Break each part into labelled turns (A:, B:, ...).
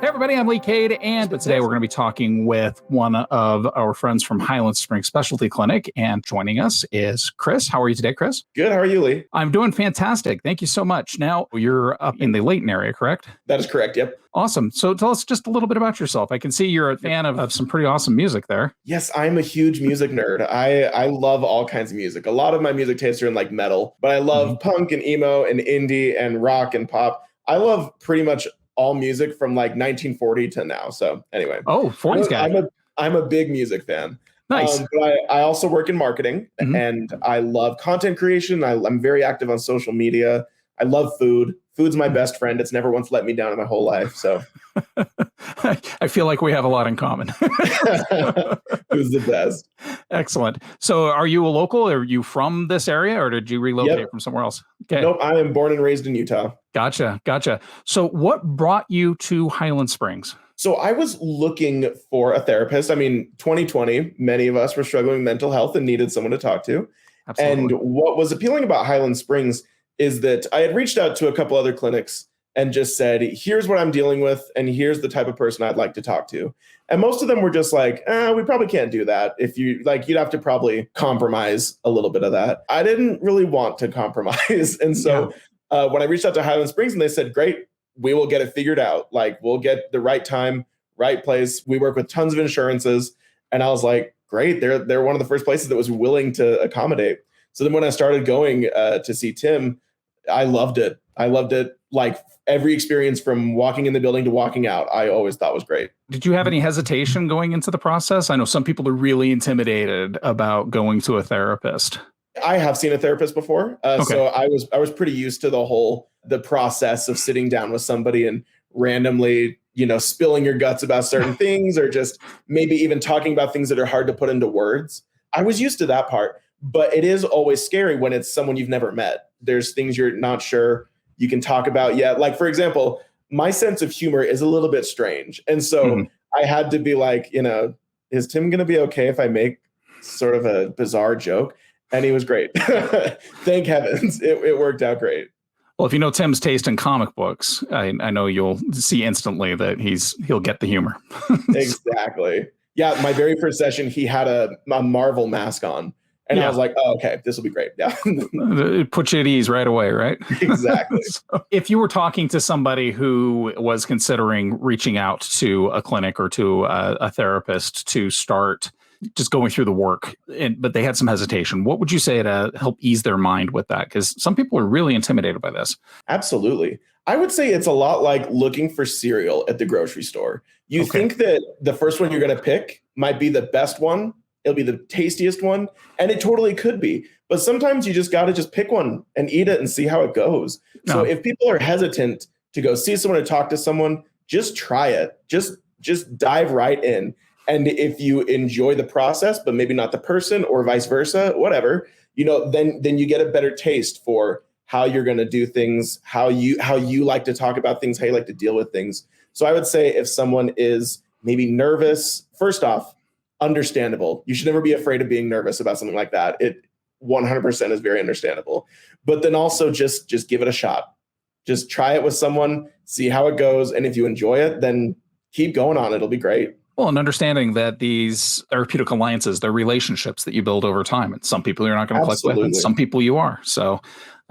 A: Hey everybody, I'm Lee Cade, and today we're going to be talking with one of our friends from Highland Springs Specialty Clinic, and joining us is Chris. How are you today, Chris?
B: Good. How are you, Lee?
A: I'm doing fantastic. Thank you so much. Now, you're up in the Layton area, correct?
B: That is correct. Yep.
A: Awesome. So tell us just a little bit about yourself. I can see you're a fan of some pretty awesome music there.
B: Yes, I'm a huge music nerd. I love all kinds of music. A lot of my music tastes are in like metal, but I love punk and emo and indie and rock and pop. I love pretty much all music from like 1940 to now. So anyway.
A: Oh, 40s guy.
B: I'm a big music fan.
A: Nice.
B: But I also work in marketing and I love content creation. I'm very active on social media. I love food. Food's my best friend. It's never once let me down in my whole life. So
A: I feel like we have a lot in common.
B: Food's the best.
A: Excellent. So are you a local? Are you from this area or did you relocate from somewhere else?
B: Okay. Nope. I am born and raised in Utah.
A: Gotcha. So what brought you to Highland Springs?
B: So I was looking for a therapist. I mean, 2020, many of us were struggling with mental health and needed someone to talk to. Absolutely. And what was appealing about Highland Springs is that I had reached out to a couple other clinics and just said, here's what I'm dealing with, and here's the type of person I'd like to talk to. And most of them were just like, we probably can't do that. If you like, you'd have to probably compromise a little bit of that. I didn't really want to compromise. And so when I reached out to Highland Springs and they said, great, we will get it figured out. Like we'll get the right time, right place. We work with tons of insurances. And I was like, great. They're one of the first places that was willing to accommodate. So then when I started going to see Tim, I loved it. Like every experience from walking in the building to walking out, I always thought was great.
A: Did you have any hesitation going into the process? I know some people are really intimidated about going to a therapist.
B: I have seen a therapist before. So I was pretty used to the process of sitting down with somebody and randomly, spilling your guts about certain things or just maybe even talking about things that are hard to put into words. I was used to that part, but it is always scary when it's someone you've never met. There's things you're not sure you can talk about yet. Like, for example, my sense of humor is a little bit strange. And so I had to be like, is Tim going to be okay if I make sort of a bizarre joke? And he was great. Thank heavens. It worked out great.
A: Well, if you know Tim's taste in comic books, I know you'll see instantly that he'll get the humor.
B: Exactly. Yeah. My very first session, he had a Marvel mask on. And I was like, oh, okay, this will be great. Yeah.
A: It puts you at ease right away, right?
B: Exactly.
A: So if you were talking to somebody who was considering reaching out to a clinic or to a therapist to start just going through the work, but they had some hesitation, what would you say to help ease their mind with that? Because some people are really intimidated by this.
B: Absolutely. I would say it's a lot like looking for cereal at the grocery store. You think that the first one you're going to pick might be the best one. It'll be the tastiest one. And it totally could be. But sometimes you just got to just pick one and eat it and see how it goes. No. So if people are hesitant to go see someone or talk to someone, just try it. Just dive right in. And if you enjoy the process, but maybe not the person or vice versa, whatever, then you get a better taste for how you're going to do things, how you like to talk about things, how you like to deal with things. So I would say if someone is maybe nervous, first off, understandable. You should never be afraid of being nervous about something like that. It 100% is very understandable. But then also just give it a shot. Just try it with someone, see how it goes. And if you enjoy it, then keep going on. It'll be great.
A: Well, and understanding that these therapeutic alliances, they're relationships that you build over time. And some people you're not going to click with, and some people you are. So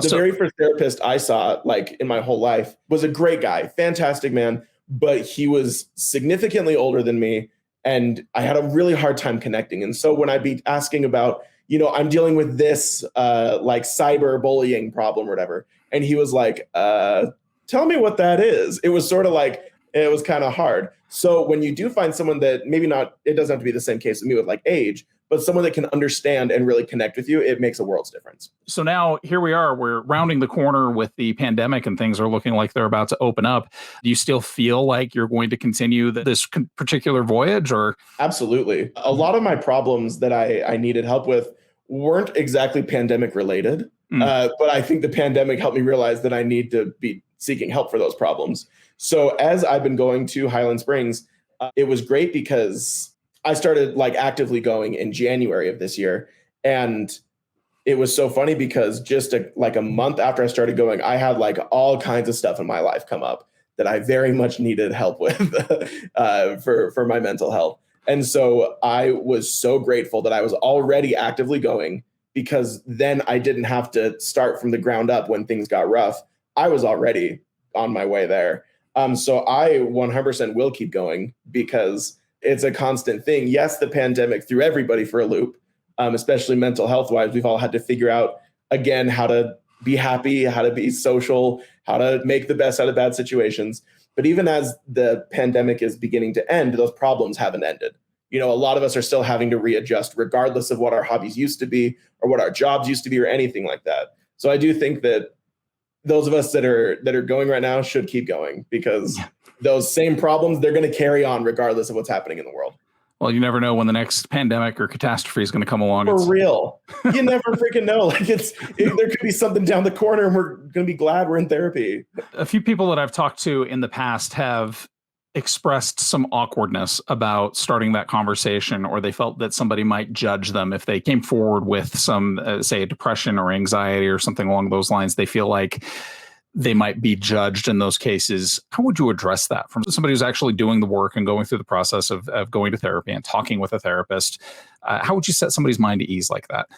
B: the very first therapist I saw like in my whole life was a great guy, fantastic man, but he was significantly older than me. And I had a really hard time connecting. And so when I'd be asking about, I'm dealing with this like cyber bullying problem or whatever. And he was like, tell me what that is. It was sort of like, it was kind of hard. So when you do find someone that maybe not, it doesn't have to be the same case with me with like age, but someone that can understand and really connect with you, it makes a world's difference.
A: So now here we are, we're rounding the corner with the pandemic and things are looking like they're about to open up. Do you still feel like you're going to continue this particular voyage or?
B: Absolutely. A lot of my problems that I needed help with weren't exactly pandemic related, but I think the pandemic helped me realize that I need to be seeking help for those problems. So as I've been going to Highland Springs, it was great because I started like actively going in January of this year. And it was so funny because just like a month after I started going, I had like all kinds of stuff in my life come up that I very much needed help with for my mental health. And so I was so grateful that I was already actively going, because then I didn't have to start from the ground up when things got rough. I was already on my way there. So I 100% will keep going, because it's a constant thing. Yes, the pandemic threw everybody for a loop, especially mental health wise. We've all had to figure out, again, how to be happy, how to be social, how to make the best out of bad situations. But even as the pandemic is beginning to end, those problems haven't ended. A lot of us are still having to readjust, regardless of what our hobbies used to be or what our jobs used to be or anything like that. So I do think that those of us that are going right now should keep going, because those same problems, they're going to carry on regardless of what's happening in the world.
A: Well, you never know when the next pandemic or catastrophe is going to come along.
B: For real. You never freaking know. There could be something down the corner and we're going to be glad we're in therapy.
A: A few people that I've talked to in the past have expressed some awkwardness about starting that conversation, or they felt that somebody might judge them if they came forward with some, say, a depression or anxiety or something along those lines. They feel like they might be judged in those cases. How would you address that from somebody who's actually doing the work and going through the process of going to therapy and talking with a therapist? How would you set somebody's mind to ease like that?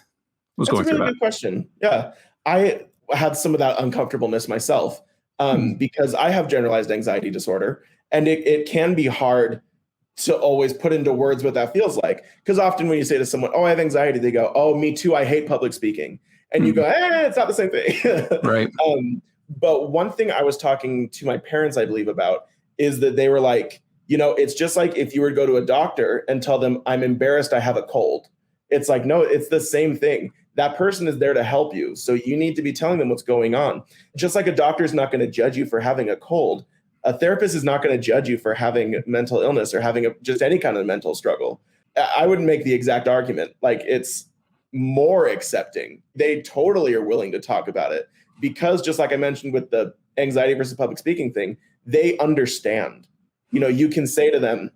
B: That's a really good question. Yeah. I had some of that uncomfortableness myself, because I have generalized anxiety disorder, and it can be hard to always put into words what that feels like. Because often when you say to someone, oh, I have anxiety, they go, oh, me too, I hate public speaking. And you go, it's not the same thing.
A: Right.
B: But one thing I was talking to my parents, I believe, about is that they were like, it's just like if you were to go to a doctor and tell them, I'm embarrassed, I have a cold. It's like, no, it's the same thing. That person is there to help you. So you need to be telling them what's going on. Just like a doctor is not going to judge you for having a cold, a therapist is not going to judge you for having mental illness or having just any kind of mental struggle. I wouldn't make the exact argument. Like, it's more accepting. They totally are willing to talk about it, because just like I mentioned with the anxiety versus public speaking thing, they understand. You can say to them,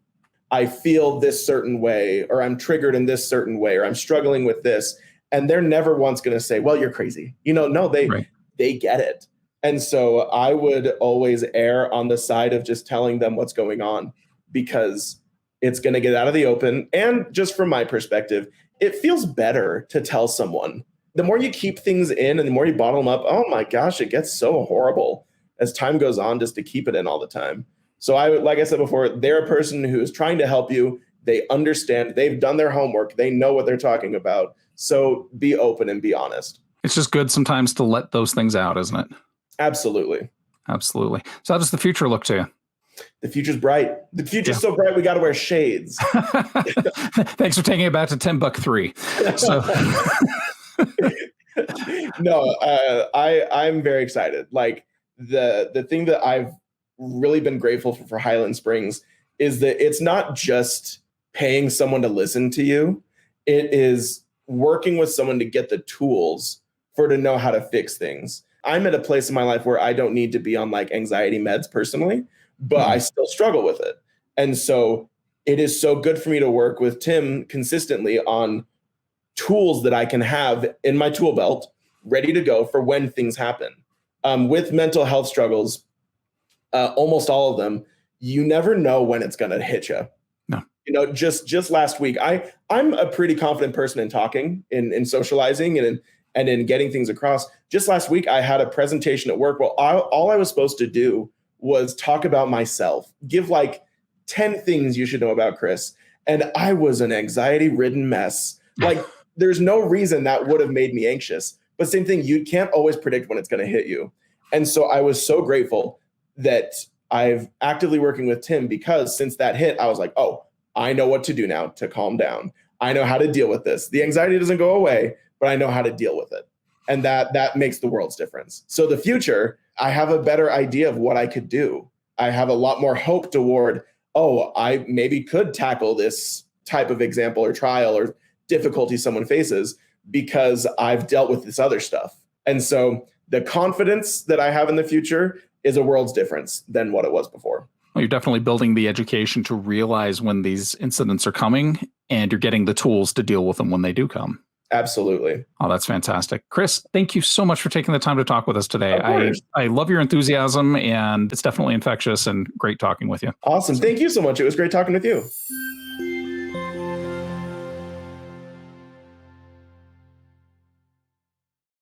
B: I feel this certain way, or I'm triggered in this certain way, or I'm struggling with this. And they're never once going to say, well, you're crazy. No, they get it. And so I would always err on the side of just telling them what's going on, because it's going to get out of the open. And just from my perspective, it feels better to tell someone. The more you keep things in and the more you bottle them up, oh my gosh, it gets so horrible as time goes on just to keep it in all the time. So like I said before, they're a person who is trying to help you. They understand, they've done their homework, they know what they're talking about. So be open and be honest.
A: It's just good sometimes to let those things out, isn't it?
B: Absolutely.
A: Absolutely. So how does the future look to you?
B: The future's bright. The future's so bright, we got to wear shades.
A: Thanks for taking it back to $10 So.
B: No, I'm very excited. Like, the thing that I've really been grateful for Highland Springs is that it's not just paying someone to listen to you. It is working with someone to get the tools to know how to fix things. I'm at a place in my life where I don't need to be on like anxiety meds personally, but I still struggle with it. And so it is so good for me to work with Tim consistently on tools that I can have in my tool belt ready to go for when things happen. With mental health struggles, almost all of them, you never know when it's going to hit you. No. Just last week, I'm a pretty confident person in talking, in socializing, and in getting things across. Just last week, I had a presentation at work. Well, all I was supposed to do was talk about myself, give like 10 things you should know about Chris. And I was an anxiety-ridden mess. Like, there's no reason that would have made me anxious. But same thing, you can't always predict when it's going to hit you. And so I was so grateful that I've actively working with Tim, because since that hit, I was like, oh, I know what to do now to calm down. I know how to deal with this. The anxiety doesn't go away, but I know how to deal with it. And that makes the world's difference. So the future, I have a better idea of what I could do. I have a lot more hope toward, oh, I maybe could tackle this type of example or trial or difficulty someone faces because I've dealt with this other stuff. And so the confidence that I have in the future is a world's difference than what it was before.
A: Well, you're definitely building the education to realize when these incidents are coming, and you're getting the tools to deal with them when they do come.
B: Absolutely.
A: Oh, that's fantastic. Chris, thank you so much for taking the time to talk with us today.
B: Of course.
A: I love your enthusiasm, and it's definitely infectious and great talking with you.
B: Awesome. Thank you so much. It was great talking with you.